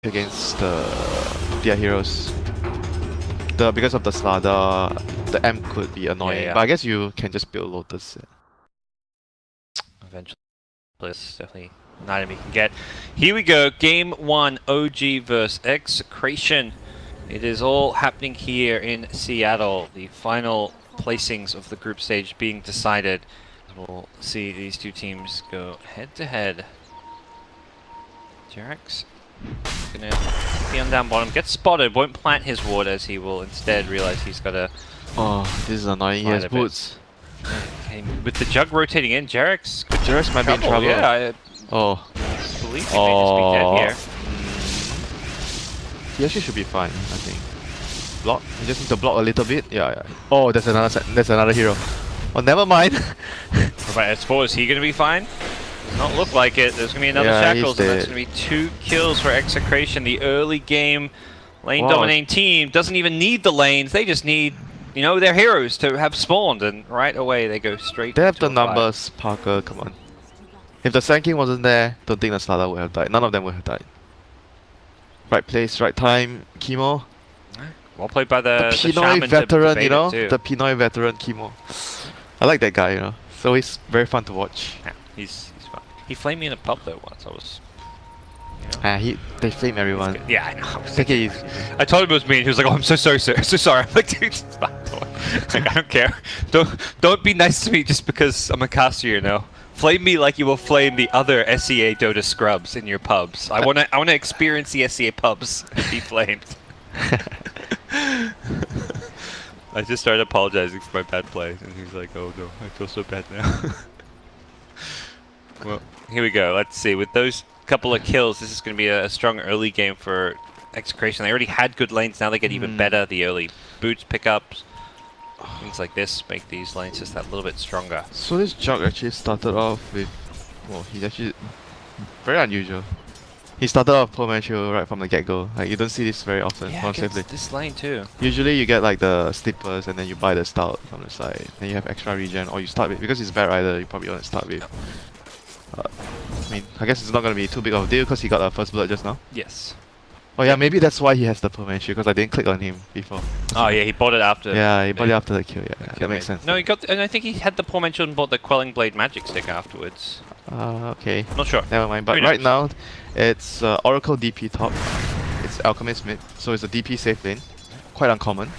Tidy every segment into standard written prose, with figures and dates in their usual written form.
against their heroes. Because of the Slada, the M could be annoying, Yeah. but I guess you can just build Lotus. Eventually, it's definitely an item you can get. Here we go, game 1, OG versus Execration. It is all happening here in Seattle. The final placings of the group stage being decided. We'll see these two teams go head to head. Jerax gonna be on down bottom, gets spotted, won't plant his ward as he will instead realize he's got to. Oh, this is annoying. He has boots. Okay, with the jug rotating in, Jerax might be in trouble. Yeah, I believe he may just be dead here. He actually should be fine, I think. Block. You just need to block a little bit. Yeah. Oh, there's another hero. Oh, never mind. Right, as far as he gonna be fine? Does not look like it. There's gonna be another Shackles, and that's gonna be 2 kills for Execration. The early game lane dominating team doesn't even need the lanes. They just need, you know, their heroes to have spawned, and right away they go straight. They have the numbers, Parker. Come on. If the Sand King wasn't there, don't think the Slada would have died. None of them would have died. Right place, right time, Chemo. Well played by the Pinoy veteran, you know? The Pinoy veteran, Chemo. I like that guy, you know? So he's very fun to watch. Yeah, he's fun. He flamed me in a pub though once. I was, you know. They flame everyone. Yeah, I know. Take it easy. I told him it was me, and he was like, "Oh, I'm so sorry, sir. So sorry." I'm like, "Dude, it's fine. Like, I don't care. Don't be nice to me just because I'm a caster, you know. Flame me like you will flame the other SEA Dota scrubs in your pubs. I wanna experience the SEA pubs and be flamed." I just started apologizing for my bad play, and he's like, "Oh no, I feel so bad now." Well, here we go. Let's see. With those couple of kills, this is going to be a strong early game for Execration. They already had good lanes, now they get even better. The early boots pickups, things like this make these lanes just that little bit stronger. So this Jug actually started off with, well, he's actually very unusual. He started off Poor Man's Shield right from the get-go. Like, you don't see this very often. Yeah, against this lane too. Usually you get like the slippers and then you buy the stout from the side. Then you have extra regen, or you start with, because it's Bad Rider, you probably want to start with. I mean, I guess it's not going to be too big of a deal because he got a first blood just now. Yes. Oh yeah, maybe that's why he has the Poor Man's Shield, because I didn't click on him before. Oh yeah, he bought it after. Yeah, he bought it after the kill, yeah. That makes sense. No, he got, and I think he had the Poor Man's Shield and bought the Quelling Blade magic stick afterwards. Okay. Not sure. Never mind, but right now, it's Oracle DP top, it's Alchemist mid, so it's a DP safe lane. Quite uncommon.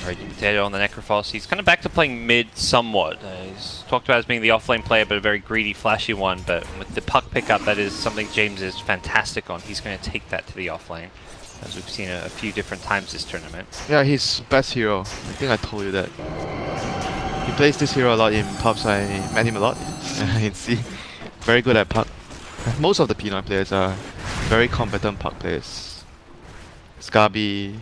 Right, Potato on the Necrophos. He's kind of back to playing mid somewhat. He's talked about as being the offlane player, but a very greedy, flashy one. But with the puck pickup, that is something James is fantastic on. He's going to take that to the offlane, as we've seen a few different times this tournament. Yeah, he's best hero. I think I told you that. He plays this hero a lot in pubs. I met him a lot in C. Very good at puck. Most of the Pinoy players are very competent puck players. Scarby.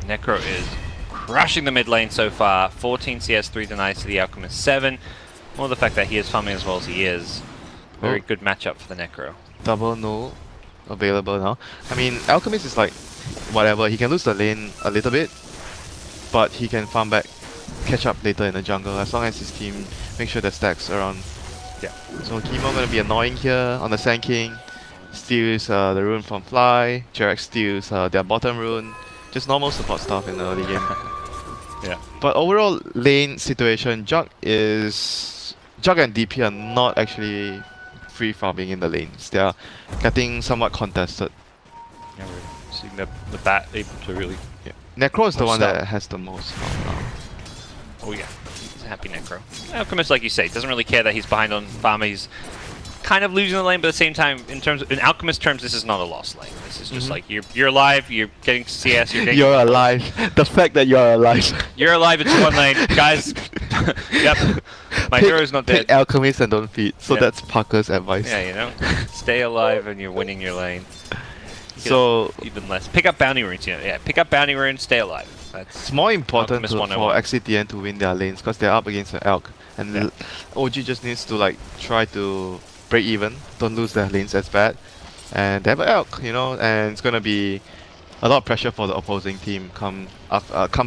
Necro is crushing the mid lane so far. 14 CS, 3 denies to the Alchemist 7. More the fact that he is farming as well as he is. Very good matchup for the Necro. Double null available now. I mean, Alchemist is like, whatever, he can lose the lane a little bit, but he can farm back, catch up later in the jungle, as long as his team makes sure the stacks around. Yeah. So Chemo gonna be annoying here on the Sand King. Steals the rune from Fly, Jerax steals their bottom rune. Just normal support stuff in the early game. Yeah. But overall lane situation, Jug and DP are not actually free farming in the lanes. They are getting somewhat contested. Yeah, we're seeing the bat able to really. Yeah. Necro is the one that has the most farm now. Oh yeah, he's a happy Necro. Alchemist, like you say, doesn't really care that he's behind on farm. He's kind of losing the lane, but at the same time, in Alchemist terms, this is not a lost lane. This is just like you're alive, you're getting CS, you're getting. You're alive. The fact that you're alive. You're alive. It's one lane, guys. Yep. My hero's not dead. Pick Alchemist and don't feed. So that's Parker's advice. Yeah, you know, stay alive and you're winning your lane. So even less. Pick up bounty runes. You know, yeah. Pick up bounty runes. Stay alive. It's more important for XCTN to win their lanes because they're up against the Elk, and the OG just needs to like try to break even, don't lose their lanes as bad, and they have an Elk, you know, and it's gonna be a lot of pressure for the opposing team come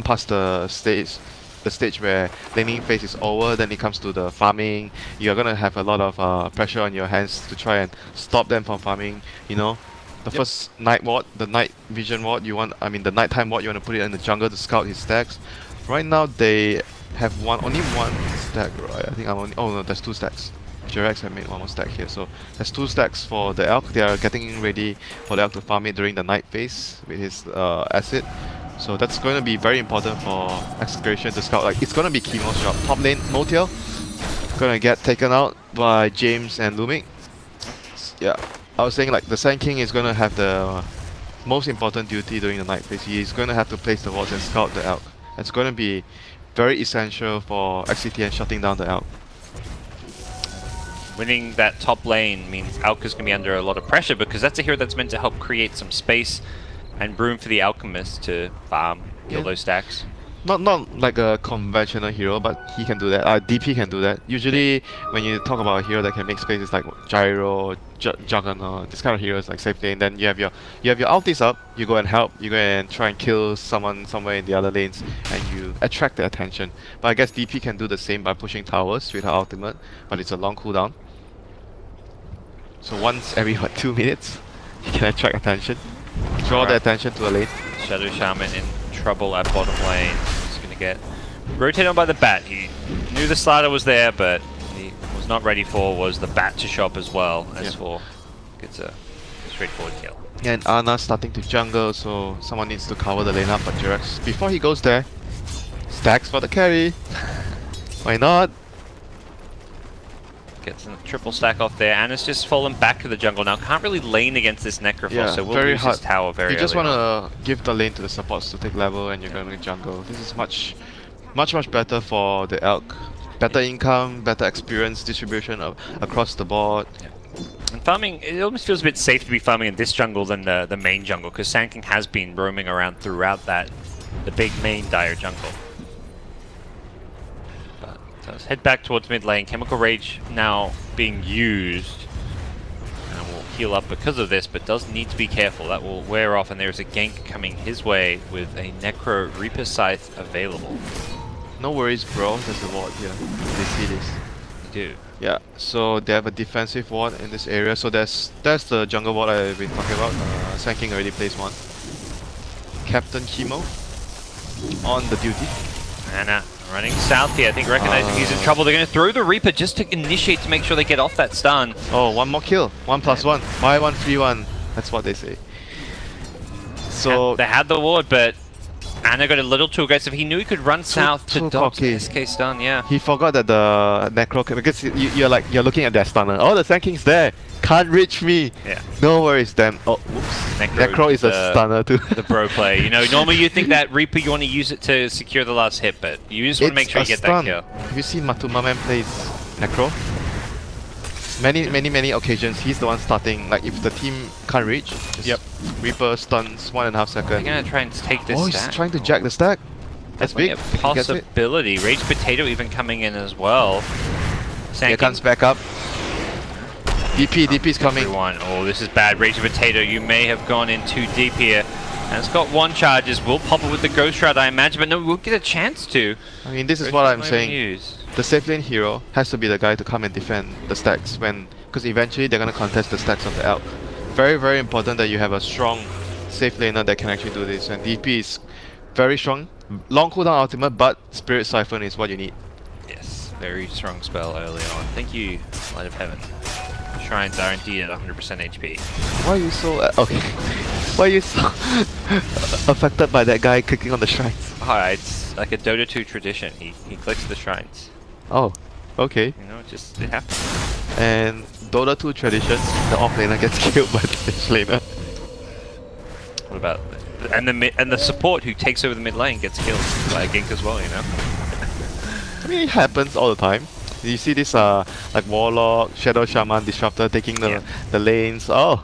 past the stage, the stage where laning phase is over, then it comes to the farming. You're gonna have a lot of pressure on your hands to try and stop them from farming. You know, the first night ward, the night vision ward, the nighttime ward, you want to put it in the jungle to scout his stacks. Right now they have only one stack, right? I think there's 2 stacks. Jirax have made one more stack here, so there's 2 stacks for the Elk. They are getting ready for the Elk to farm it during the night phase with his acid. So that's going to be very important for Execration to scout. Like, it's going to be Chemo's job. Top lane, Motel, gonna get taken out by James and Lumik. Yeah, I was saying like the Sand King is going to have the most important duty during the night phase. He's going to have to place the wards and scout the Elk. It's going to be very essential for XCTN shutting down the Elk. Winning that top lane means Alk is going to be under a lot of pressure because that's a hero that's meant to help create some space and room for the Alchemist to farm, kill those stacks. Not like a conventional hero, but he can do that. DP can do that. Usually, when you talk about a hero that can make space, it's like Gyro, Juggernaut, this kind of heroes like safe lane. Then you have your ultis up. You go and help. You go and try and kill someone somewhere in the other lanes, and you attract their attention. But I guess DP can do the same by pushing towers with her ultimate, but it's a long cooldown. So once every 2 minutes, you can attract attention, draw the attention to a lane. Shadow Shaman in trouble at bottom lane. He's going to get rotated on by the bat. He knew the slider was there, but he was not ready for was the bat to shop as well. As for gets a straightforward kill. And Ana starting to jungle, so someone needs to cover the lane up. But Jirax, before he goes there, stacks for the carry. Why not? Gets a triple stack off there, and it's just fallen back to the jungle now. Can't really lane against this Necrophos, so we'll very lose hard. his tower very early. You just want to give the lane to the supports to take level, and you're going to jungle. This is much better for the Elk. Better income, better experience distribution across the board. And farming, it almost feels a bit safe to be farming in this jungle than the main jungle, because Sand King has been roaming around throughout the big main dire jungle. So let's head back towards mid lane. Chemical Rage now being used. And will heal up because of this, but does need to be careful. That will wear off, and there's a gank coming his way with a Necro Reaper Scythe available. No worries, bro. There's a ward here. They see this. They do. Yeah, so they have a defensive ward in this area. So that's the jungle ward I've been talking about. Sand King already placed one. Captain Chemo on the duty. And running south here, I think recognizing he's in trouble. They're going to throw the Reaper just to initiate to make sure they get off that stun. Oh, one more kill. 1+1. Buy one, free one. That's what they say. So they had the ward, but Anna got a little too aggressive. He knew he could run south to dodge the cocky. SK stun, yeah. He forgot that the Necro, because you're looking at their stunner. Oh, the Sand King's there. Can't reach me. Yeah. No worries, then. Oh, oops. Necro is a stunner too. The bro play. You know, normally you think that Reaper, you want to use it to secure the last hit, but you just want to make sure you get that kill. Have you seen Matumaman plays Necro? Many occasions, he's the one starting. Like, if the team can't reach, just Reaper stuns 1.5 seconds. They're going to try and take this stack. He's trying to jack the stack. That's big. A possibility. Rage Potato even coming in as well. Here comes back up. DP's coming. Everyone. Oh, this is bad. Rage Potato, you may have gone in too deep here. And it's got 1 charges. We'll pop it with the Ghost Shroud, I imagine, but no, we'll get a chance to. I mean, this is what I'm saying. The safe lane hero has to be the guy to come and defend the stacks because eventually they're going to contest the stacks of the Elk. Very, very important that you have a strong safe laner that can actually do this. And DP is very strong. Long cooldown ultimate, but Spirit Siphon is what you need. Yes, very strong spell early on. Thank you, Light of Heaven. Shrines are indeed at 100% HP. Why are you so... okay. Why are you so affected by that guy clicking on the shrines? Alright, it's like a Dota 2 tradition. He clicks the shrines. Oh, okay. You know, it happens. And Dota 2 tradition, the off laner gets killed by the stage laner. What about... And the support who takes over the mid lane gets killed by a gank as well, you know? I mean, it happens all the time. You see this like Warlock, Shadow Shaman, Disruptor taking the lanes. Oh,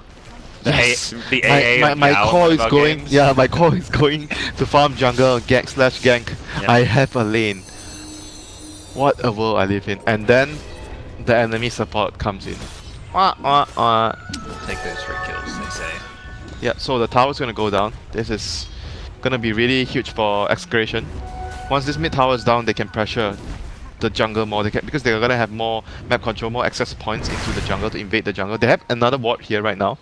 yes. The AA my core is going. Games. Yeah, my core is going to farm jungle, gank. Yeah. I have a lane. What a world I live in. And then the enemy support comes in. Take those 3 kills, they say. Yeah. So the tower's gonna go down. This is gonna be really huge for Execration. Once this mid tower is down, they can pressure the jungle more. They can, because they're gonna have more map control, more access points into the jungle to invade the jungle. They have another ward here right now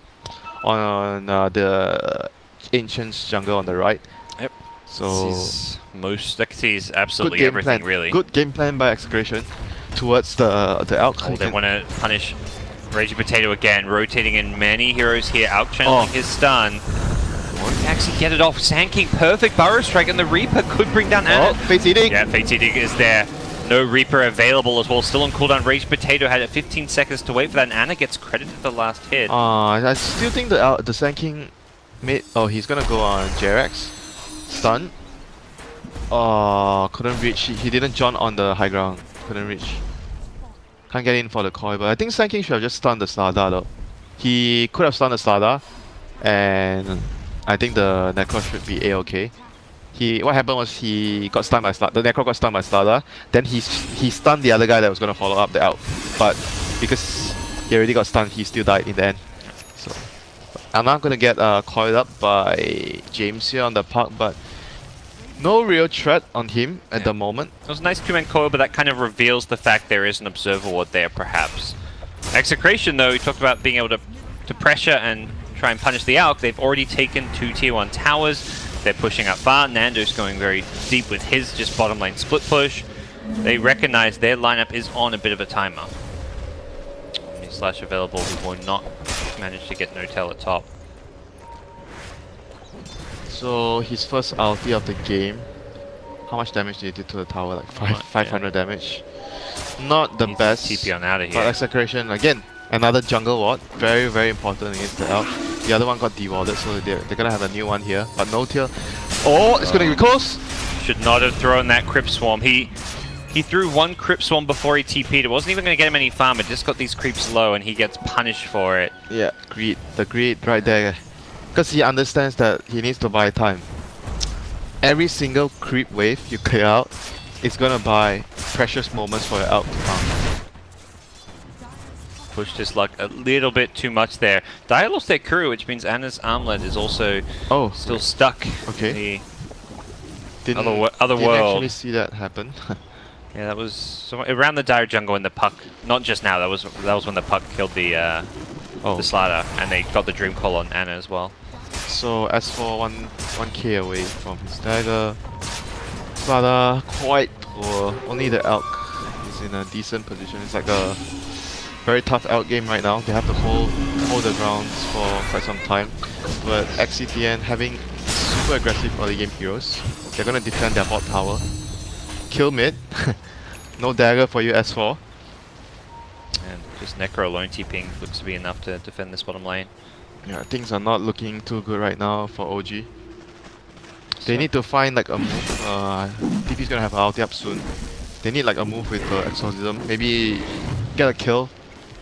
on the Ancient's jungle on the right. Yep. So Xerxes absolutely everything really. Good game plan by Execration towards the Elk. Oh, they want to punish Raging Potato again, rotating in many heroes here, out channeling his stun. Won't actually get it off. Sand King, perfect Burrow Strike, and the Reaper could bring down Anna. Oh, Fate's Eating. Yeah, Fate's Eating is there. No Reaper available as well. Still on cooldown. Raging Potato had 15 seconds to wait for that, and Anna gets credit for the last hit. I still think the Sand King made. Oh, he's gonna go on Jerax. Stun. Oh, couldn't reach. He didn't jump on the high ground. Couldn't reach. Can't get in for the Koi, but I think Sand King should have just stunned the Slardar though. He could have stunned the Slardar, and I think the Necro should be A-okay. What happened was he got stunned by Slardar. The Necro got stunned by Slardar. Then he stunned the other guy that was gonna follow up the out, but because he already got stunned, he still died in the end. So I'm not gonna get coiled up by James here on the park, but no real threat on him at the moment. It was a nice two-man coil, but that kind of reveals the fact there is an observer ward there, perhaps. Execration, though, we talked about being able to pressure and try and punish the Alk. They've already taken 2 tier 1 towers. They're pushing up far. Nando's going very deep with his just bottom lane split push. They recognize their lineup is on a bit of a timer. Slash available, who will not manage to get no tail at top. So his first ulti of the game. How much damage did he do to the tower? Like 500 damage. Not the best. TP on out of here. But Execration again, another jungle ward. Very, very important against the Elk. The other one got dewarded, so they're gonna have a new one here. But no tail. Oh, it's gonna be close. Should not have thrown that Crypt Swarm. He threw one Crypt Swarm before he TP'd. It wasn't even gonna get him any farm. It just got these creeps low, and he gets punished for it. Yeah, greed. The greed right there. Because he understands that he needs to buy time. Every single creep wave you clear out is gonna buy precious moments for your Elk to farm. Pushed his luck a little bit too much there. Dia lost their crew, which means Anna's armlet is also still stuck. Okay. In the Didn't actually see that happen. Yeah, that was around the Dire jungle when the puck. Not just now. That was when the puck killed the Slardar, and they got the Dream Call on Anna as well. So as for 1k away from his dagger, Slardar quite poor. Only the Elk is in a decent position. It's like a very tough Elk game right now. They have to hold the grounds for quite some time. But XCTN having super aggressive early game heroes, they're gonna defend their bot tower. Kill mid. No dagger for you S4. And just Necro alone TPing looks to be enough to defend this bottom lane. Yeah, things are not looking too good right now for OG. They need to find like a move. TP's gonna have an ulti up soon. They need like a move with the Exorcism. Maybe get a kill,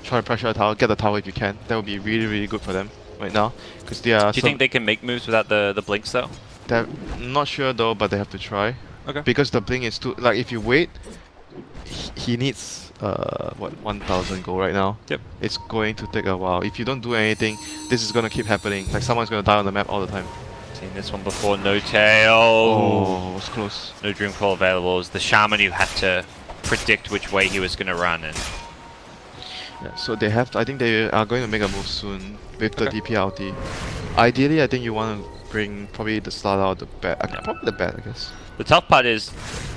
try to pressure a tower, get the tower if you can. That would be really, really good for them right now. Because they are. Do you think they can make moves without the blinks though? I'm not sure though, but they have to try. Okay. Because the blink is too, like if you wait, he needs 1,000 gold right now. Yep. It's going to take a while. If you don't do anything, this is gonna keep happening. Like someone's gonna die on the map all the time. Seen this one before, no tail. Oh, it was close. No Dream Call available. It was the Shaman who had to predict which way he was gonna run, and yeah, so they have to, I think they are going to make a move soon with the DP ulti. Ideally, I think you want to bring probably the Slardar or the bat. Probably the bat, I guess. The tough part is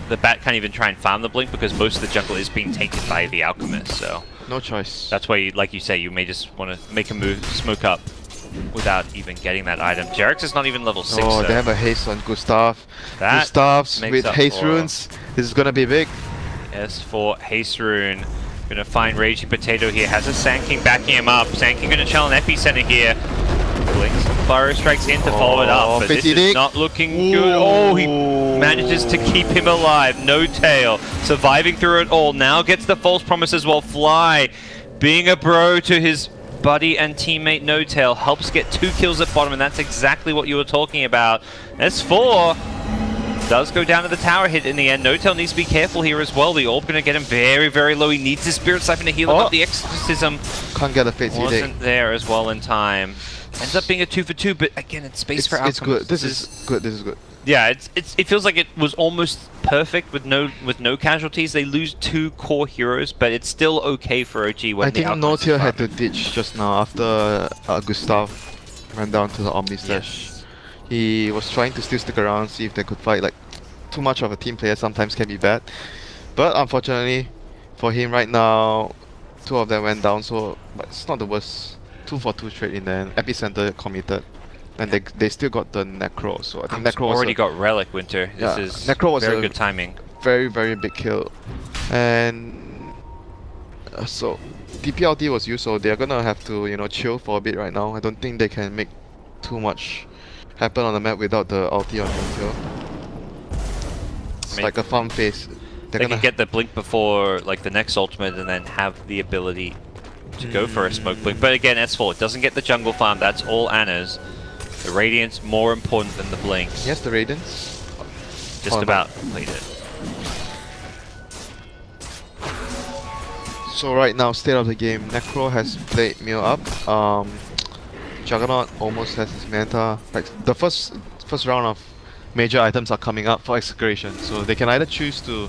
the bat can't even try and farm the blink because most of the jungle is being taken by the Alchemist, so no choice. that's why, like you say, you may just want to make a move, smoke up without even getting that item. Jerax is not even level 6. Oh, though. they have a haste on Gustav. That Gustav's makes with up haste for- runes. This is gonna be big. As for Haste Rune, gonna find Raging Potato here. Has a Sand King backing him up. Sand King gonna channel an epicenter here. Blinks, Burrow Strikes in to follow it up, but this is not looking good. Oh, he manages to keep him alive. No tail, surviving through it all. Now gets the false promise as well. Fly, being a bro to his buddy and teammate No Tail, helps get 2 kills at bottom, and that's exactly what you were talking about. S4 does go down to the tower hit in the end. No Tail needs to be careful here as well. The orb gonna get him very, very low. He needs his Spirit Siphon to heal him up. The Exorcism Can't get a Fate wasn't there as well in time. Ends up being a 2 for 2, but again, it's space for outcomes. It's good. This is good. This is good. Yeah, it feels like it was almost perfect with no casualties. They lose 2 core heroes, but it's still okay for OG when I the think outcomes Notier is had to farming. ditch just now after Gustav ran down to the Omni Slash. Yes. He was trying to still stick around, see if they could fight. Like, too much of a team player sometimes can be bad. But unfortunately, for him right now, 2 of them went down, so but it's not the worst. 2 for 2 straight in the end. Epicenter committed. And they still got the Necro, so I think Necro already was got Relic Winter. This Yeah, is Necro was very a- good timing. very, very big kill. And so TPLT was used, so they're gonna have to, you know, chill for a bit right now. I don't think they can make too much happen on the map without the ulti on Frontier. It's mean, like a farm phase. They can get the blink before like the next ultimate and then have the ability to go for a smoke blink. But again, S4 it doesn't get the jungle farm. That's all Anna's. The Radiant's more important than the blinks. Yes, the Raidens. Just Oh, about played it. So right now, state of the game, Necro has played Meal up. Juggernaut almost has his Manta. Like the first round of major items are coming up for Execration, so they can either choose to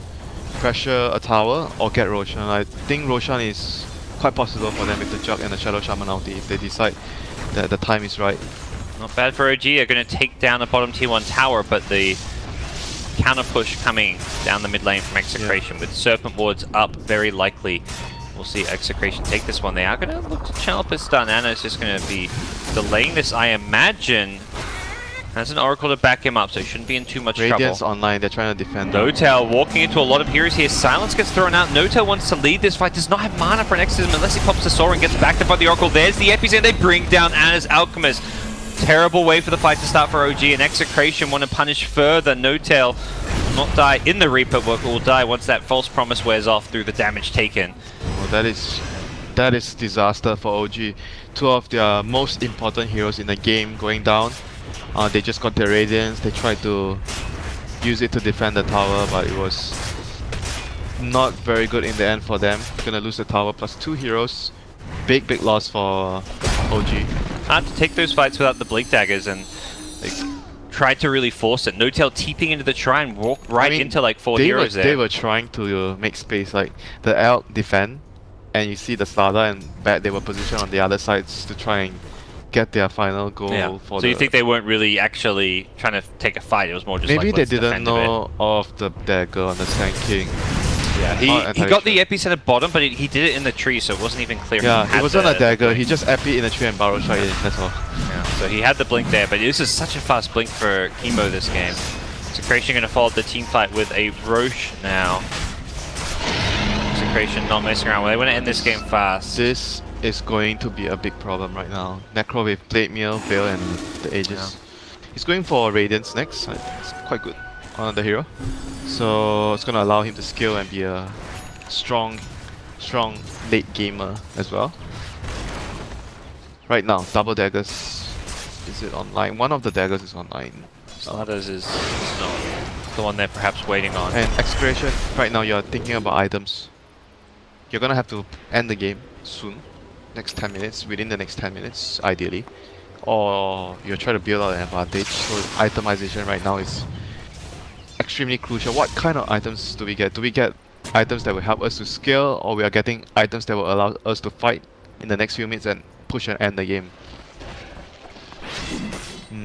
pressure a tower or get Roshan. I think Roshan is quite possible for them with the Jug and the Shadow Shaman ulti if they decide that the time is right. Not bad for OG. They're going to take down the bottom tier 1 tower, but the counter push coming down the mid lane from Execration with Serpent Wards up, very likely. We'll see Execration take this one. They are going to look to channel up a stun. Anna is just going to be delaying this, I imagine. Has an Oracle to back him up, so he shouldn't be in too much Radiant's trouble. online, they're trying to defend. Notel walking into a lot of heroes here. Silence gets thrown out. Notel wants to lead this fight. Does not have mana for an exorcism unless he pops the Sora and gets backed up by the Oracle. There's the Epicenter. They bring down Anna's Alchemist. Terrible way for the fight to start for OG, and Execration want to punish further. Notel will not die in the Reaper, but will die once that false promise wears off through the damage taken. Oh, that is disaster for OG. 2 of their most important heroes in the game going down. They just got their Radiance. They tried to use it to defend the tower, but it was not very good in the end for them. Gonna lose the tower plus 2 heroes. Big loss for OG. Hard to take those fights without the Blink Daggers, and they tried to really force it. Notel teeping into the shrine, walk right into like 4 heroes there. They were trying to make space, like the Elk defend, and you see the Slada and Bat, they were positioned on the other sides to try and get their final goal for so you think they weren't really actually trying to take a fight, it was more just maybe like, they let's didn't defend a bit. know of the dagger on the Sand King. Yeah, he got the Epicenter bottom, but he did it in the tree, so it wasn't even clear. Yeah, it wasn't a dagger, he just epi in the tree and barrel shot it, that's all. Yeah, so he had the blink there, but this is such a fast blink for Chemo this game. Execration going to follow the team fight with a Roche now. Execration not messing around. Well, they want to end this game fast. This is going to be a big problem right now. Necro with Blade Meal, Veil and the Aegis. He's going for Radiance next, I think it's quite good on the hero. So it's gonna allow him to scale and be a strong late gamer as well. Right now, double daggers. Is it online? One of the daggers is online. Slaughter's is not the one they're perhaps waiting on. And Execration, right now you're thinking about items. You're gonna have to end the game soon. Next 10 minutes, within the next 10 minutes, ideally. Or you're trying to build out an advantage. So itemization right now is extremely crucial. What kind of items do we get? Do we get items that will help us to scale, or we are getting items that will allow us to fight in the next few minutes and push and end the game?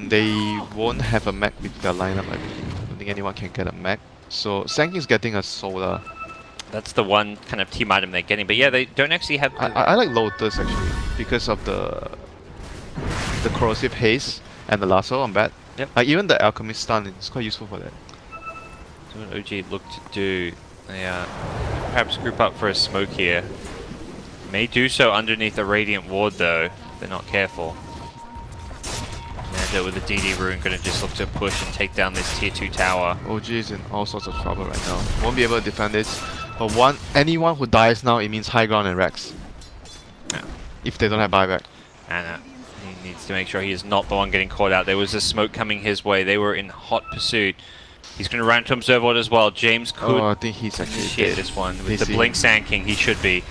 They won't have a mech with their lineup, I believe. I don't think anyone can get a mech. So Sanking's getting a Solar. That's the one kind of team item they're getting, but yeah, they don't actually have... I like Lotus actually, because of the Corrosive Haze and the Lasso on bat. Yep. Even the Alchemist Stun is quite useful for that. So what OG look to do, they perhaps group up for a smoke here. May do so underneath a Radiant Ward though, if they're not careful. Mando with the DD rune gonna just look to push and take down this tier 2 tower. OG is in all sorts of trouble right now. Won't be able to defend this. But anyone who dies now, it means high ground and Rex. Yeah. If they don't have buyback. And he needs to make sure he is not the one getting caught out. There was a smoke coming his way. They were in hot pursuit. He's going to run to Observe Ward as well. James could I think he's actually initiate dead. this one. They With the see Blink him. Sand King, he should be.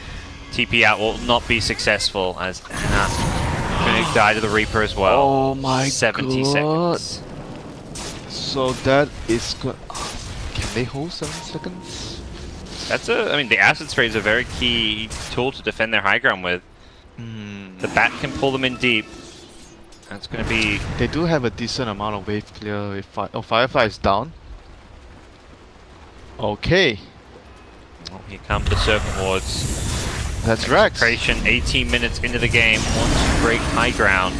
TP out will not be successful as Anna going die to the Reaper as well. Oh my 70 god. seconds. So that is good. Can they hold 7 seconds? That's I mean, the acid spray is a very key tool to defend their high ground with. The bat can pull them in deep. That's going to be... They do have a decent amount of wave clear with Firefly is down. Okay. Oh, here come the Serpent Wards. That's Rex. Execration, 18 minutes into the game, wants to break high ground.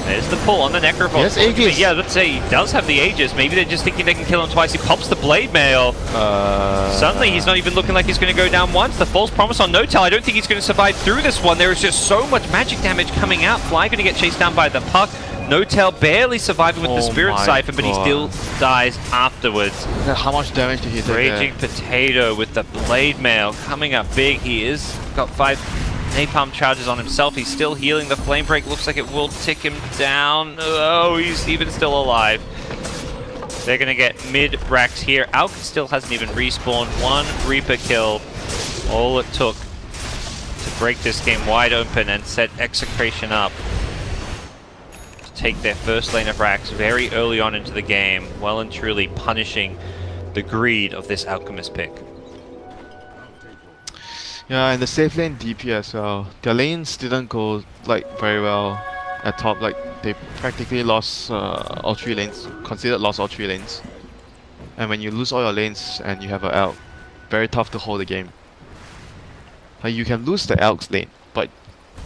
There's the pull on the Necrophos. Yes, Aegis. Yeah, let's say he does have the Aegis. Maybe they're just thinking they can kill him twice. He pops the Blade Mail. Suddenly, he's not even looking like he's going to go down once. The false promise on No-Tail. I don't think he's going to survive through this one. There is just so much magic damage coming out. Fly going to get chased down by the Puck. No-Tail barely surviving with the Spirit Siphon, but he still dies afterwards. How much damage did he take? Raging Potato with the Blade Mail coming up big. He is got 5 napalm charges on himself. He's still healing. The Flame Break looks like it will tick him down. Oh, he's even still alive. They're going to get mid-racks here. Alk still hasn't even respawned. 1 Reaper kill. All it took to break this game wide open and set Execration up to take their first lane of racks very early on into the game, well and truly punishing the greed of this Alchemist pick. Yeah, and the safe lane DP as well. Their lanes didn't go like very well at top. Like they practically lost all 3 lanes, considered lost all 3 lanes. And when you lose all your lanes and you have an Elk, very tough to hold the game. Like you can lose the Elk's lane, but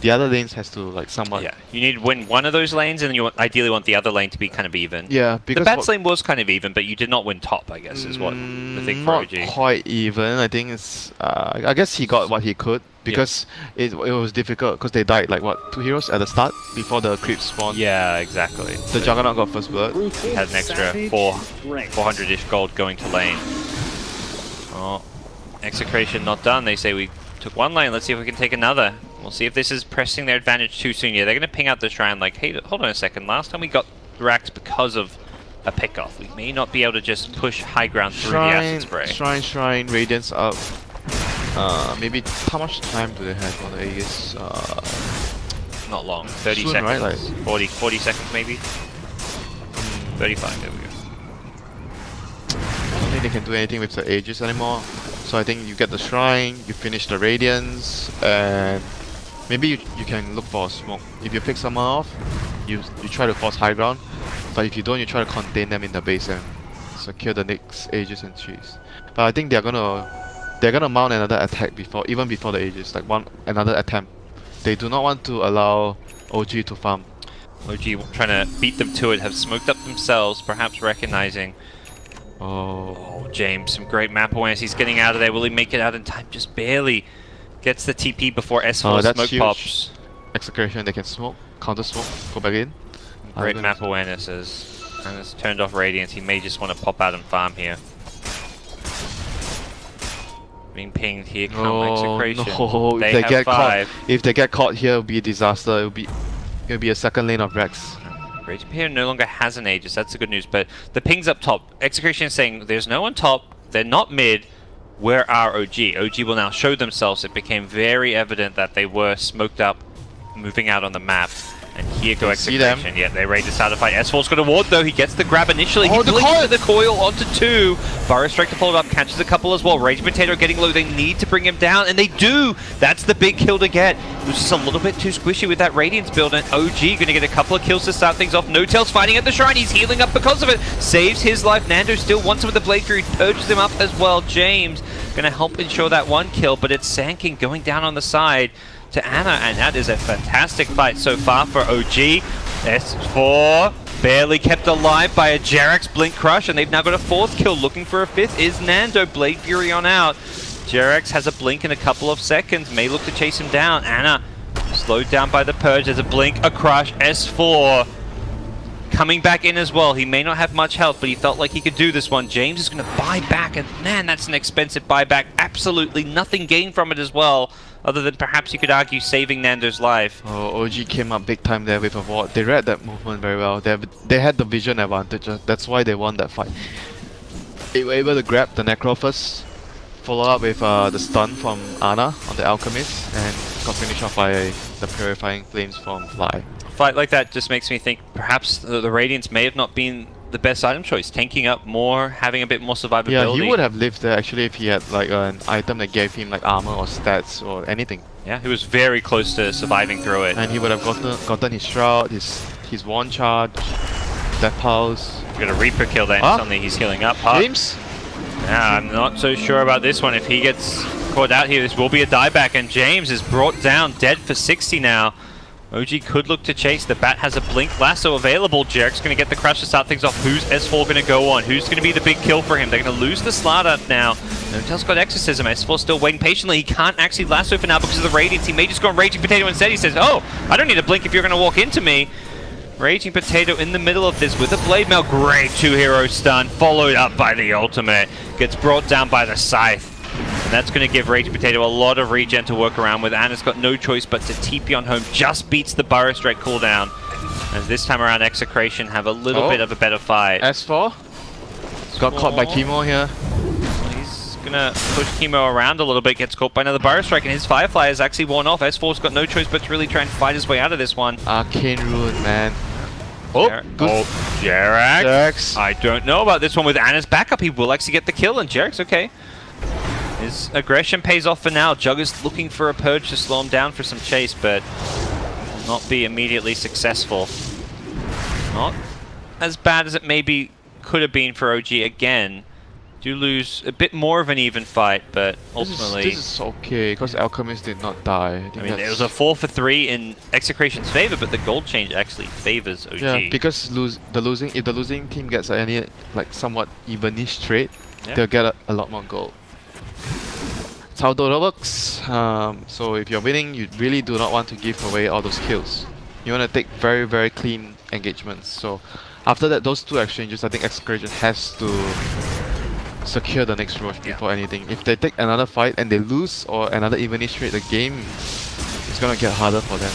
the other lanes has to like somewhat. Yeah, you need to win one of those lanes, and you ideally want the other lane to be kind of even. Yeah, because the Bats lane was kind of even, but you did not win top, I guess, is what the thing for not OG. quite even. I think it's. I guess he got what he could because it was difficult because they died like what 2 heroes at the start before the creeps spawned. Yeah, exactly. The Juggernaut got first blood. He had an extra 400-ish gold going to lane. Oh, Execration not done. They say we took 1 lane. Let's see if we can take another. We'll see if this is pressing their advantage too soon. Yeah, they're going to ping out the Shrine like, hey, hold on a second. Last time we got racks because of a pick-off. We may not be able to just push high ground through the acid spray. Shrine, Radiance up. Maybe how much time do they have on the Aegis? Not long. 30 soon, seconds. right? Like 40 seconds maybe. 35, there we go. I don't think they can do anything with the Aegis anymore. So I think you get the Shrine, you finish the Radiance, and maybe you can look for a smoke. If you pick someone off, you try to force high ground. But if you don't, you try to contain them in the base and secure the next Aegis and cheese. But I think they're gonna mount another attack even before the Aegis, like another attempt. They do not want to allow OG to farm. OG trying to beat them to it, have smoked up themselves, perhaps recognizing. Oh, James, some great map awareness. He's getting out of there. Will he make it out in time? Just barely. Gets the TP before S4 smoke huge. pops. Execration, they can smoke, counter smoke, go back in. Great map awareness and it's turned off Radiance. He may just want to pop out and farm here. Being pinged here, come Execration. No, they have 5. If they get caught here, it'll be a disaster. It'll be a second lane of Rex. Raging Potato no longer has an Aegis, that's the good news, but the ping's up top. Execration is saying there's no one top, they're not mid, where are OG? OG will now show themselves. It became very evident that they were smoked up, moving out on the map. And here go Execration. Yeah, they're ready to start a fight. S4's got a ward though. He gets the grab initially. He blinks the coil onto 2. Burrow Strike to pull it up, catches a couple as well. Raging Potato getting low. They need to bring him down, and they do. That's the big kill to get. It was just a little bit too squishy with that Radiance build, and OG going to get a couple of kills to start things off. No-Tail's fighting at the Shrine. He's healing up because of it. Saves his life. Nando still wants him with the Blade Fury. Purges him up as well. James going to help ensure that 1 kill, but it's Sanking going down on the side to Anna, and that is a fantastic fight so far for OG. S4 barely kept alive by a Jerax Blink Crush, and they've now got a 4th kill. Looking for a 5th is Nando. Blade Fury on out. Jerax has a blink in a couple of seconds. May look to chase him down. Anna slowed down by the Purge. There's a blink, a crush. S4 coming back in as well. He may not have much health, but he felt like he could do this one. James is going to buy back, and man, that's an expensive buyback. Absolutely nothing gained from it as well, other than perhaps you could argue saving Nando's life. Oh, OG came up big time there with a ward. They read that movement very well. They had the vision advantage. That's why they won that fight. They were able to grab the Necrophos, follow up with the stun from Ana on the Alchemist, and got finished off by the Purifying Flames from Fly. fight like that just makes me think perhaps the Radiance may have not been the best item choice. Tanking up more, having a bit more survivability. Yeah, he would have lived there actually if he had like an item that gave him like armor or stats or anything. Yeah, he was very close to surviving through it. And he would have gotten his shroud, his wand charge, death pulse. Got a Reaper kill then. Suddenly he's healing up. James? Yeah, I'm not so sure about this one. If he gets caught out here, this will be a dieback, and James is brought down, dead for 60 now. OG could look to chase. The Bat has a Blink Lasso available. Jarek's going to get the crush to start things off. Who's S4 going to go on? Who's going to be the big kill for him? They're going to lose the Slardar now. Notel's got Exorcism. S4 still waiting patiently. He can't actually lasso for now because of the Radiance. He may just go on Raging Potato instead. He says, oh, I don't need a Blink if you're going to walk into me. Raging Potato in the middle of this with a Blade Mail. Great 2-hero stun, followed up by the ultimate. Gets brought down by the Scythe. And that's going to give Raging Potato a lot of regen to work around with. Anna's got no choice but to TP on home. Just beats the Burrow Strike cooldown. As this time around, Execration have a little bit of a better fight. S4 got caught by Chemo here. He's going to push Chemo around a little bit. Gets caught by another Burrow Strike, and his Firefly is actually worn off. S4's got no choice but to really try and fight his way out of this one. Arcane Rune, man. Oh, Jarak. Jarek's. I don't know about this one. With Anna's backup, he will actually get the kill, and Jarek's okay. His aggression pays off for now. Jug is looking for a purge to slow him down for some chase, but will not be immediately successful. Not as bad as it maybe could have been for OG again. Do lose a bit more of an even fight, but ultimately... This is okay, because Alchemist did not die. I mean, it was a 4 for 3 in Execration's favor, but the gold change actually favors OG. Yeah, because if the losing team gets any like somewhat evenish trade, they'll get a lot more gold. That's how Dota works. So if you're winning, you really do not want to give away all those kills. You want to take very, very clean engagements. So after that, those two exchanges, I think Execration has to secure the next Roche before anything. If they take another fight and they lose or another evenish trade, the game is gonna get harder for them.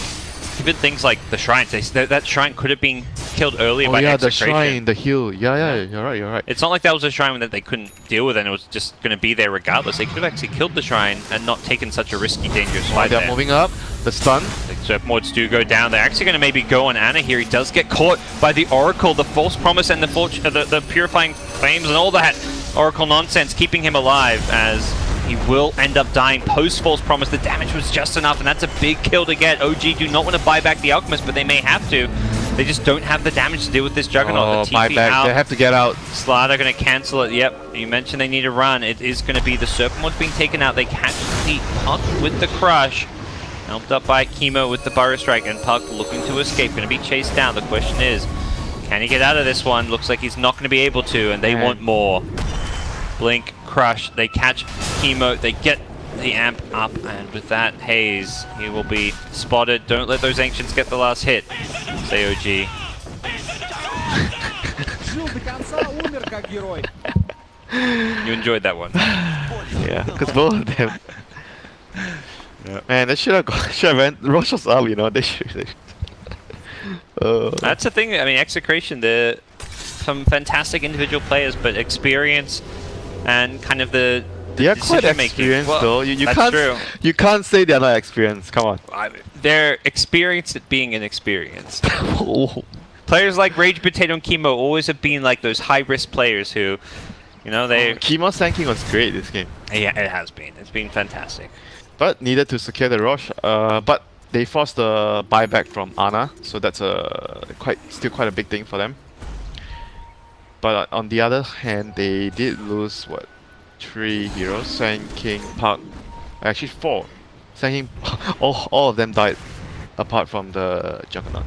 Even things like the shrine, that shrine could have been killed earlier by Execration. The shrine, the heal. Yeah, you're right. It's not like that was a shrine that they couldn't deal with and it was just going to be there regardless. They could have actually killed the shrine and not taken such a risky, dangerous fight they're moving up. The stun. The Serp Mords do go down. They're actually going to maybe go on Anna here. He does get caught by the Oracle, the False Promise and the Purifying Flames and all that Oracle nonsense, keeping him alive as he will end up dying post-False Promise. The damage was just enough, and that's a big kill to get. OG do not want to buy back the Alchemist, but they may have to. They just don't have the damage to deal with this Juggernaut. The TP buy back. out. They have to get out. Slardar going to cancel it. Yep, you mentioned they need a run. It is going to be the Serpent Mod being taken out. They catch the Puck with the Crush. Helped up by Chemo with the Burrow Strike, and Puck looking to escape. Going to be chased down. The question is, can he get out of this one? Looks like he's not going to be able to, and they want more. Blink, Crush, they catch Chemo, they get the amp up, and with that, Haze, he will be spotted. Don't let those Ancients get the last hit, say OG. You enjoyed that one. Yeah, because both of them. Man, they should have went Roche was up, you know, they should. That's the thing, I mean, Execration, they're some fantastic individual players, but experience and kind of the they are quite experienced though. You can't say they're not experienced. Come on. They're experienced at being inexperienced. Players like Rage Potato and Chemo always have been like those high-risk players who, you know, they... Chemo's tanking was great this game. Yeah, it has been. It's been fantastic. But needed to secure the Roche. But they forced the buyback from Ana, so that's still quite a big thing for them. But on the other hand, they did lose, what, 3 heroes? Sand King, Park, actually 4. Sand King, all of them died, apart from the Juggernaut.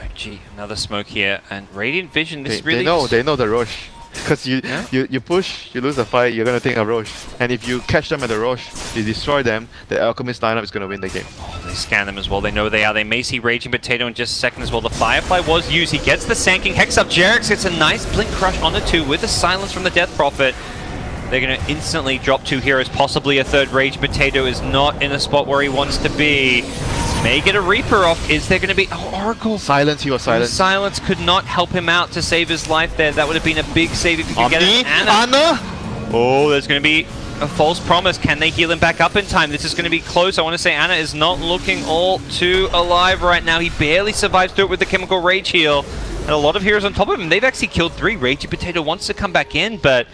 Oh, gee, another smoke here, and Radiant Vision, this they know the Roche. Because you push, you lose the fight, you're gonna take a Roche. And if you catch them at the Roche, you destroy them, the Alchemist lineup is gonna win the game. Oh, they scan them as well, they know where they are. They may see Raging Potato in just a second as well. The Firefly was used, he gets the Sand King Hex up. Jarek's gets a nice Blink Crush on the 2 with the Silence from the Death Prophet. They're gonna instantly drop 2 heroes, possibly a third. Raging Potato is not in a spot where he wants to be. May get a Reaper off. Is there going to be... Oh, Oracle. Silence, he was silenced. Silence could not help him out to save his life there. That would have been a big save if you could get it. Anna. Anna? Oh, there's going to be a false promise. Can they heal him back up in time? This is going to be close. I want to say Ana is not looking all too alive right now. He barely survives through it with the Chemical Rage heal. And a lot of heroes on top of him. They've actually killed 3. Ragey Potato wants to come back in, but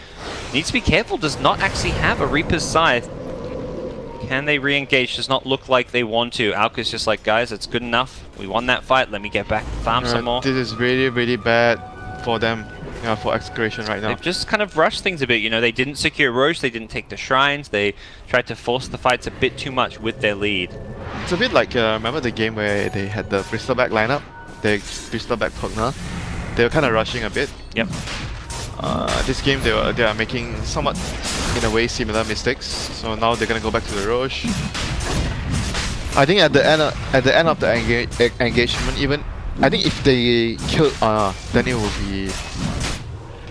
needs to be careful. Does not actually have a Reaper's Scythe. Can they re-engage? Does not look like they want to. Alka's just like, guys, it's good enough. We won that fight. Let me get back, farm some more. This is really, really bad for them, for Execration right now. They've just kind of rushed things a bit. You know, they didn't secure Roche. They didn't take the shrines. They tried to force the fights a bit too much with their lead. It's a bit like, remember the game where they had the Bristleback lineup? The Bristleback Pugna? They were kind of rushing a bit. Yep. This game they are making somewhat, in a way, similar mistakes. So now they're gonna go back to the Roche. I think at the end of the engagement, even I think if they kill then it will be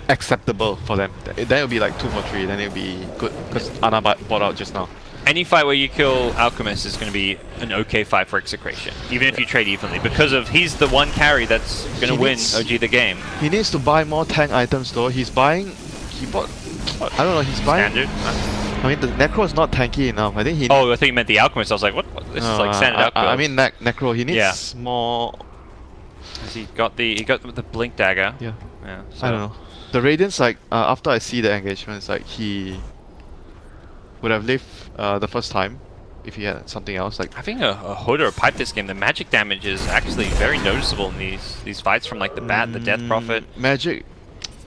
acceptable for them. Then it will be like 2 for 3. Then it will be good because Ana bought out just now. Any fight where you kill Alchemist is going to be an okay fight for Execration, even if you trade evenly, because of he's the one carry that's going to win OG the game. He needs to buy more tank items though. He bought, I don't know, he's buying... Standard? I mean, the Necro is not tanky enough. I think he... Oh, I thought you meant the Alchemist. I was like, what? This is like standard outbuild. I mean Necro, he needs more... He got the Blink Dagger. Yeah. So. I don't know. The Radiance, like, after I see the engagement, it's like he would have lived the first time if he had something else. Like having a hood or a pipe this game, the magic damage is actually very noticeable in these fights from like the Bat, the Death Prophet. Magic,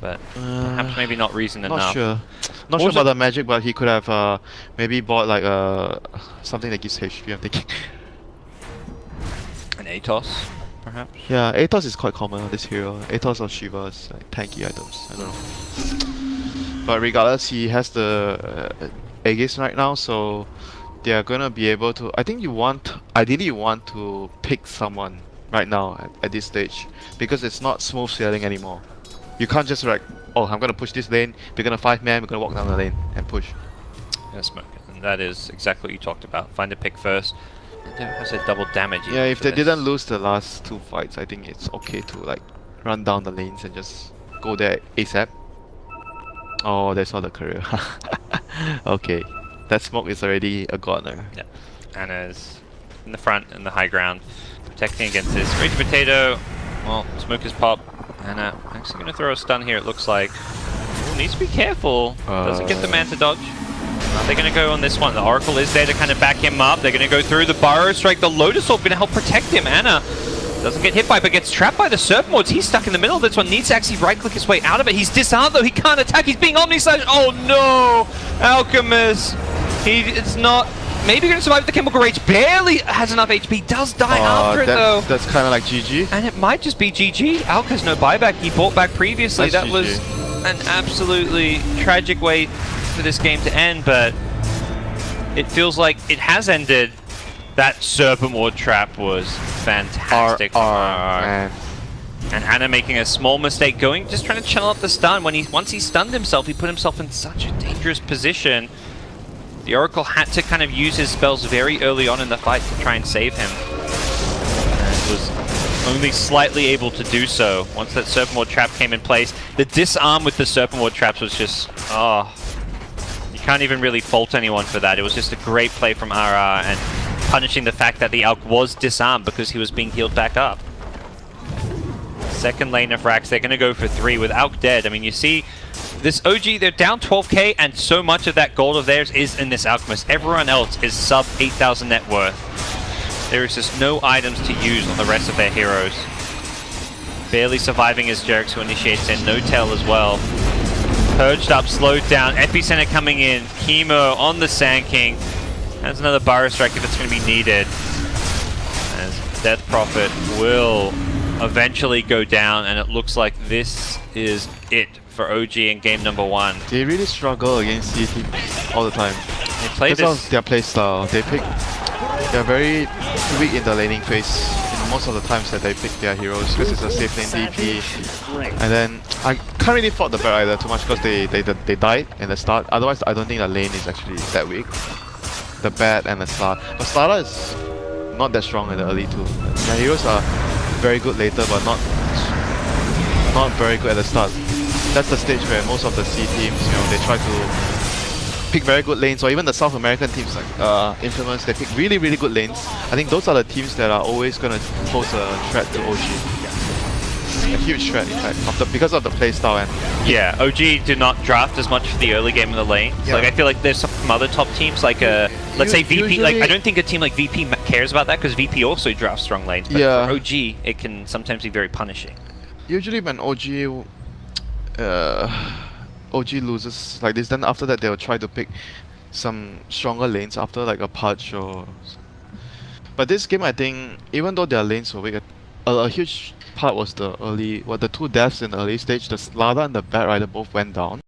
but perhaps maybe not reason enough. Not sure. Not sure about the magic, but he could have maybe bought like something that gives HP. I'm thinking an Atos, perhaps. Yeah, Atos is quite common on this hero. Atos or Shiva is like tanky items. I don't know. But regardless, he has the Aegis right now, so they are gonna be able to. I think ideally you want to pick someone right now at this stage, because it's not smooth sailing anymore. You can't just like, oh, I'm gonna push this lane. We're gonna 5-man. We're gonna walk down the lane and push. Yeah, smoke it, and that is exactly what you talked about. Find a pick first. Has a double damage. Yeah, if they didn't lose the last 2 fights, I think it's okay to like run down the lanes and just go there ASAP. Oh, they saw the career. Okay, that smoke is already a goner. Yeah, Anna's in the front, in the high ground, protecting against this Raging Potato. Well, smoke is pop. Anna actually going to throw a stun here, it looks like. Ooh, needs to be careful. Doesn't get the man to dodge. They're going to go on this one. The Oracle is there to kind of back him up. They're going to go through the Burrow Strike. The Lotus Orb going to help protect him. Anna doesn't get hit by it, but gets trapped by the Serpent Wards. He's stuck in the middle of this one. Needs to actually right-click his way out of it. He's disarmed, though. He can't attack. He's being Omni-Slash. Oh, no! Alchemist. It's not... Maybe going to survive the Chemical Rage. Barely has enough HP. Does die after it, though. That's kind of like GG. And it might just be GG. Alka's no buyback. He bought back previously. That's that GG. was an absolutely tragic way for this game to end, but it feels like it has ended. That Serpent Ward trap was fantastic. Man. And Ana making a small mistake, just trying to channel up the stun. Once he stunned himself, he put himself in such a dangerous position. The Oracle had to kind of use his spells very early on in the fight to try and save him. And was only slightly able to do so once that Serpent Ward trap came in place. The disarm with the Serpent Ward traps was just, you can't even really fault anyone for that. It was just a great play from RR and punishing the fact that the Alk was disarmed because he was being healed back up. Second lane of Rax, they're going to go for 3 with Alk dead. I mean, you see this OG, they're down 12k, and so much of that gold of theirs is in this Alchemist. Everyone else is sub 8,000 net worth. There is just no items to use on the rest of their heroes. Barely surviving as Jerks, who initiates in. No tail as well. Purged up, slowed down. Epicenter coming in. Chemo on the Sand King. Has another Burrow Strike if it's going to be needed. As Death Prophet will eventually go down, and it looks like this is it for OG in game number 1. They really struggle against C teams all the time. They play because of their playstyle. They're very weak in the laning phase. Most of the times that they pick their heroes because it's a safe lane DP. And then I can't really fault the Bat either too much because they died in the start. Otherwise, I don't think the lane is actually that weak. The Bat and the Star. But Starla is not that strong in the early too. Their heroes are very good later, but not very good at the start. That's the stage where most of the C teams, they try to pick very good lanes, or even the South American teams like Infamous, they pick really, really good lanes. I think those are the teams that are always gonna pose a threat to OG. A huge threat, in fact, because of the playstyle and Yeah, OG do not draft as much for the early game in the lane. Yeah. Like I feel like there's some other top teams like let's say VP. Like I don't think a team like VP cares about that because VP also drafts strong lanes. But Yeah. for OG, it can sometimes be very punishing. usually when OG loses like this, then after that they'll try to pick some stronger lanes after like a Pudge or. But this game, I think, even though their lanes were weak, a huge part was the two deaths in the early stage. The Slada and the Bat Rider both went down.